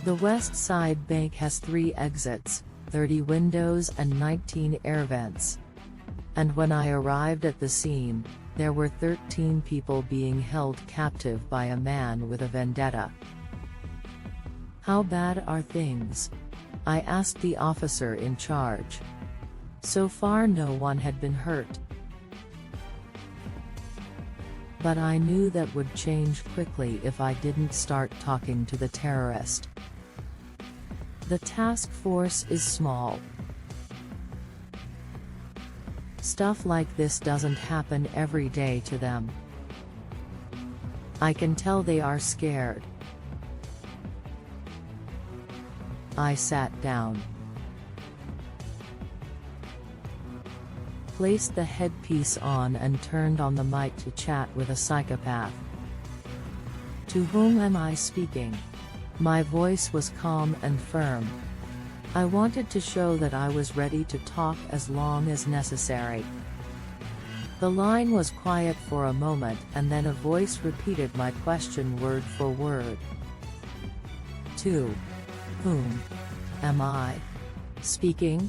The West Side Bank has 3 exits, 30 windows and 19 air vents. And when I arrived at the scene, there were 13 people being held captive by a man with a vendetta. How bad are things? I asked the officer in charge. So far no one had been hurt. But I knew that would change quickly if I didn't start talking to the terrorist. The task force is small. Stuff like this doesn't happen every day to them. I can tell they are scared. I sat down, placed the headpiece on and turned on the mic to chat with a psychopath. To whom am I speaking? My voice was calm and firm. I wanted to show that I was ready to talk as long as necessary. The line was quiet for a moment and then a voice repeated my question word for word. To whom am I speaking?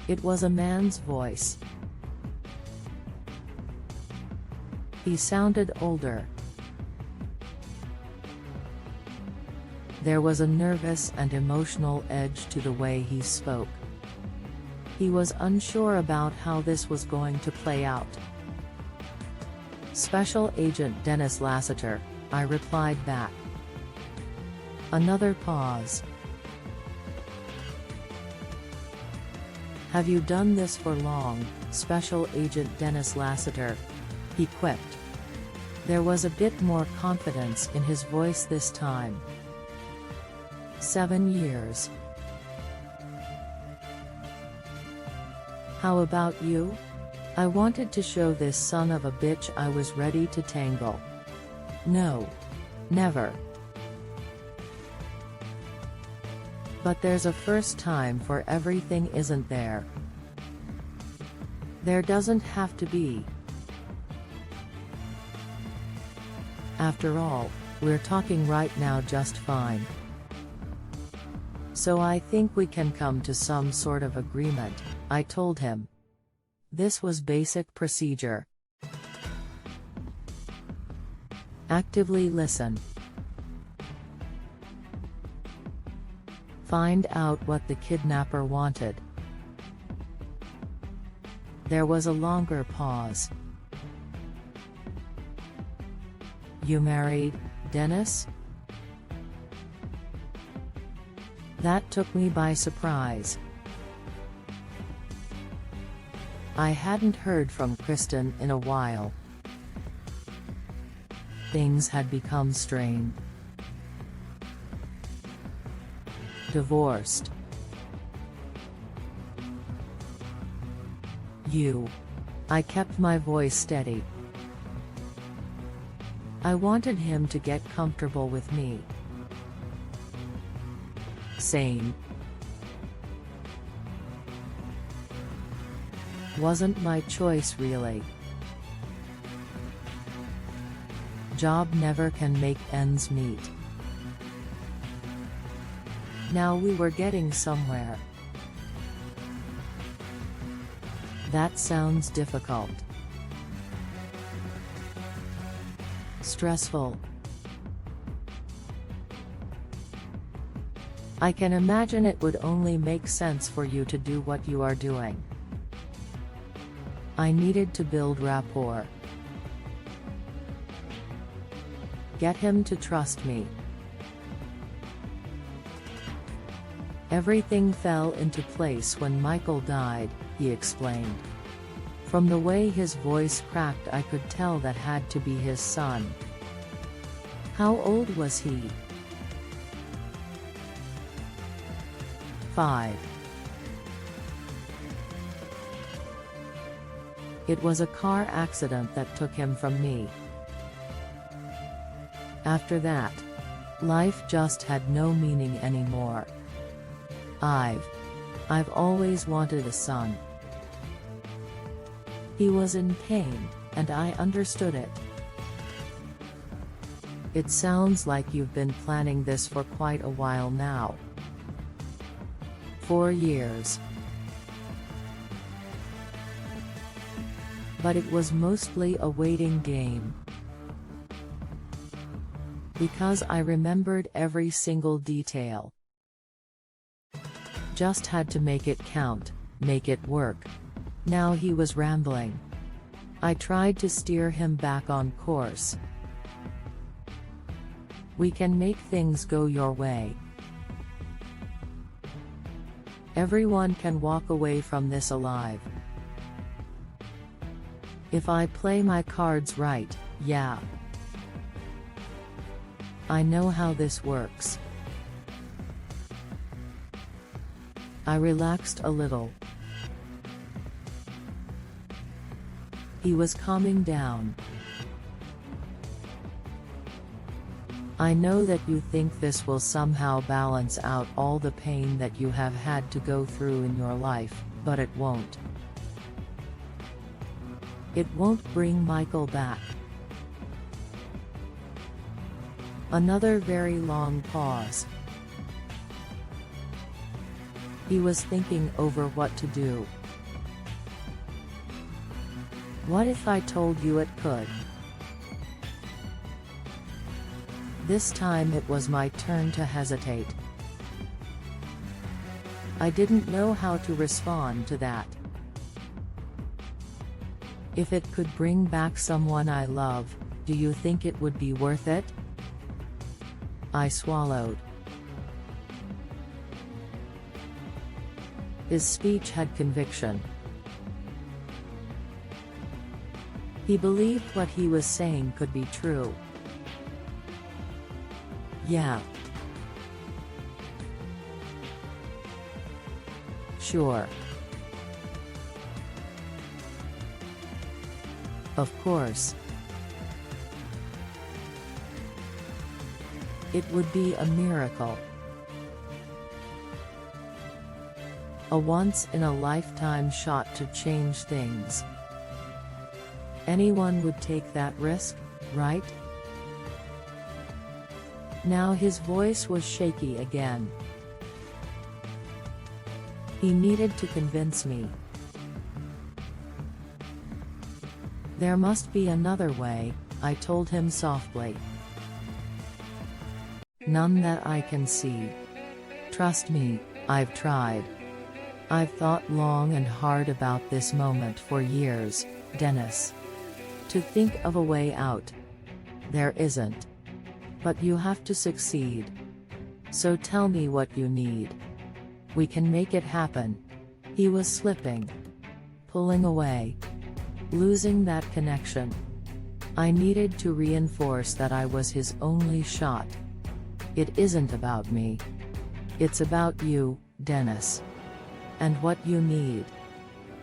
It was a man's voice. He sounded older. There was a nervous and emotional edge to the way he spoke. He was unsure about how this was going to play out. Special Agent Dennis Lasseter, I replied back. Another pause. Have you done this for long, Special Agent Dennis Lasseter? He quipped. There was a bit more confidence in his voice this time. 7 years. How about you? I wanted to show this son of a bitch I was ready to tangle. No. Never. But there's a first time for everything, isn't there? There doesn't have to be. After all, we're talking right now just fine. So I think we can come to some sort of agreement, I told him. This was basic procedure. Actively listen. Find out what the kidnapper wanted. There was a longer pause. You married, Dennis? That took me by surprise. I hadn't heard from Kristen in a while. Things had become strained. Divorced. You. I kept my voice steady. I wanted him to get comfortable with me. Same. Wasn't my choice really. Job never can make ends meet. Now we were getting somewhere. That sounds difficult. Stressful. I can imagine it would only make sense for you to do what you are doing. I needed to build rapport. Get him to trust me. Everything fell into place when Michael died, he explained. From the way his voice cracked I could tell that had to be his son. How old was he? 5. It was a car accident that took him from me. After that, life just had no meaning anymore. I've always wanted a son. He was in pain, and I understood it. It sounds like you've been planning this for quite a while now. 4 years. But it was mostly a waiting game. Because I remembered every single detail. Just had to make it count, make it work. Now he was rambling. I tried to steer him back on course. We can make things go your way. Everyone can walk away from this alive. If I play my cards right, yeah. I know how this works. I relaxed a little. He was calming down. I know that you think this will somehow balance out all the pain that you have had to go through in your life, but it won't. It won't bring Michael back. Another very long pause. He was thinking over what to do. What if I told you it could? This time it was my turn to hesitate. I didn't know how to respond to that. If it could bring back someone I love, do you think it would be worth it? I swallowed. His speech had conviction. He believed what he was saying could be true. Yeah. Sure. Of course. It would be a miracle. A once-in-a-lifetime shot to change things. Anyone would take that risk, right? Now his voice was shaky again. He needed to convince me. There must be another way, I told him softly. None that I can see. Trust me, I've tried. I've thought long and hard about this moment for years, Dennis. To think of a way out. There isn't. But you have to succeed. So tell me what you need. We can make it happen. He was slipping. Pulling away. Losing that connection. I needed to reinforce that I was his only shot. It isn't about me. It's about you, Dennis. And what you need.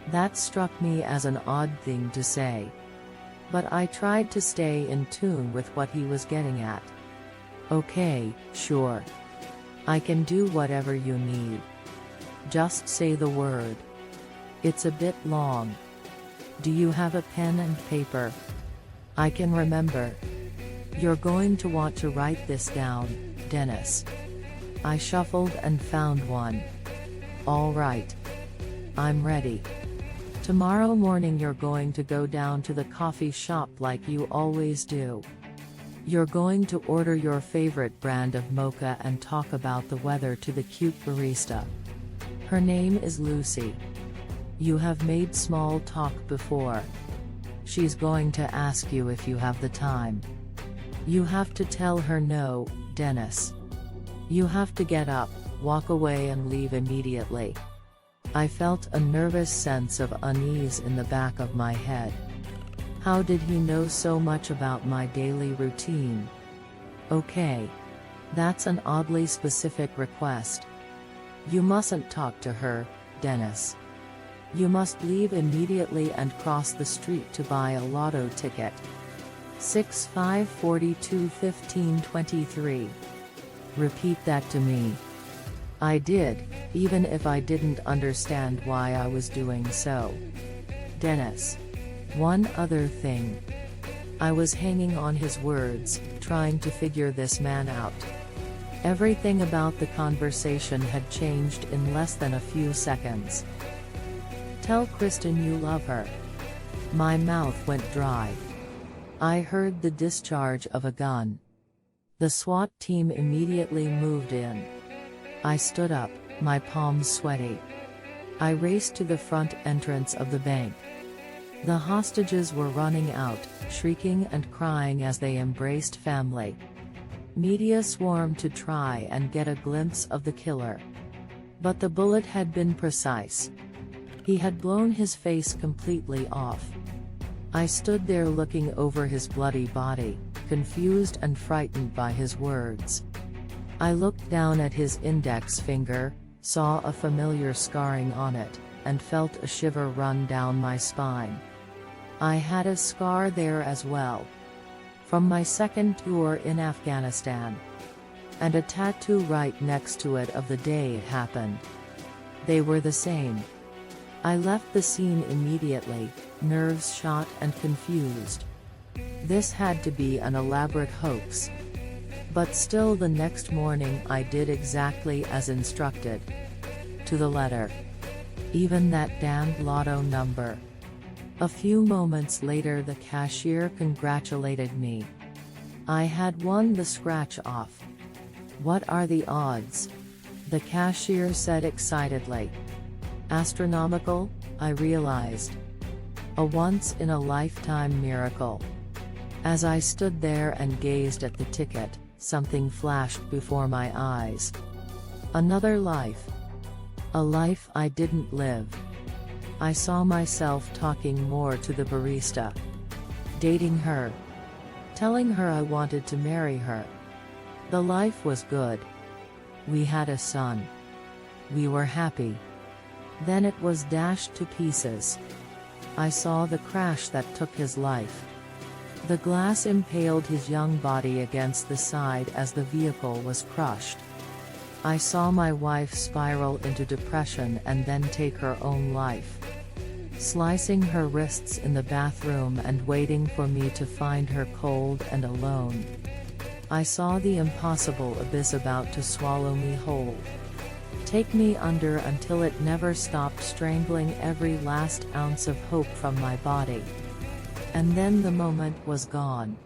That struck me as an odd thing to say. But I tried to stay in tune with what he was getting at. Okay, sure. I can do whatever you need. Just say the word. It's a bit long. Do you have a pen and paper? I can remember. You're going to want to write this down, Dennis. I shuffled and found one. All right. I'm ready. Tomorrow morning you're going to go down to the coffee shop like you always do. You're going to order your favorite brand of mocha and talk about the weather to the cute barista. Her name is Lucy. You have made small talk before. She's going to ask you if you have the time. You have to tell her no, Dennis. You have to get up, walk away and leave immediately. I felt a nervous sense of unease in the back of my head. How did he know so much about my daily routine? Okay. That's an oddly specific request. You mustn't talk to her, Dennis. You must leave immediately and cross the street to buy a lotto ticket. 6-5-42-15-23. Repeat that to me. I did, even if I didn't understand why I was doing so. Dennis. One other thing. I was hanging on his words, trying to figure this man out. Everything about the conversation had changed in less than a few seconds. "Tell Kristen you love her." My mouth went dry. I heard the discharge of a gun. The SWAT team immediately moved in. I stood up, my palms sweaty. I raced to the front entrance of the bank. The hostages were running out, shrieking and crying as they embraced family. Media swarmed to try and get a glimpse of the killer. But the bullet had been precise. He had blown his face completely off. I stood there looking over his bloody body, confused and frightened by his words. I looked down at his index finger, saw a familiar scarring on it, and felt a shiver run down my spine. I had a scar there as well. From my second tour in Afghanistan. And a tattoo right next to it of the day it happened. They were the same. I left the scene immediately, nerves shot and confused. This had to be an elaborate hoax. But still, the next morning I did exactly as instructed. To the letter. Even that damned lotto number. A few moments later the cashier congratulated me. I had won the scratch-off. "What are the odds?" the cashier said excitedly. Astronomical, I realized. A once-in-a-lifetime miracle. As I stood there and gazed at the ticket, something flashed before my eyes. Another life. A life I didn't live. I saw myself talking more to the barista. Dating her. Telling her I wanted to marry her. The life was good. We had a son. We were happy. Then it was dashed to pieces. I saw the crash that took his life. The glass impaled his young body against the side as the vehicle was crushed. I saw my wife spiral into depression and then take her own life. Slicing her wrists in the bathroom and waiting for me to find her cold and alone. I saw the impossible abyss about to swallow me whole. Take me under until it never stopped strangling every last ounce of hope from my body. And then the moment was gone.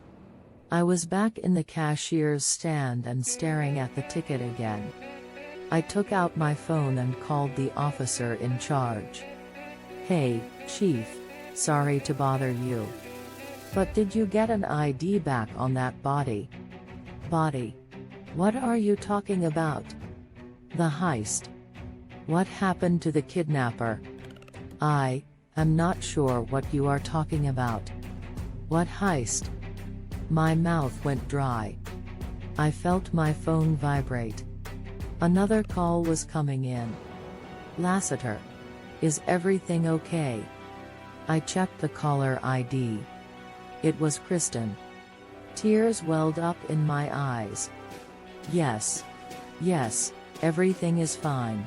I was back in the cashier's stand and staring at the ticket again. I took out my phone and called the officer in charge. "Hey, Chief, sorry to bother you. But did you get an ID back on that body?" "Body? What are you talking about?" "The heist. What happened to the kidnapper?" "I am not sure what you are talking about." "What heist?" My mouth went dry. I felt my phone vibrate. Another call was coming in. "Lassiter. Is everything okay?" I checked the caller ID. It was Kristen. Tears welled up in my eyes. Yes. Yes, everything is fine."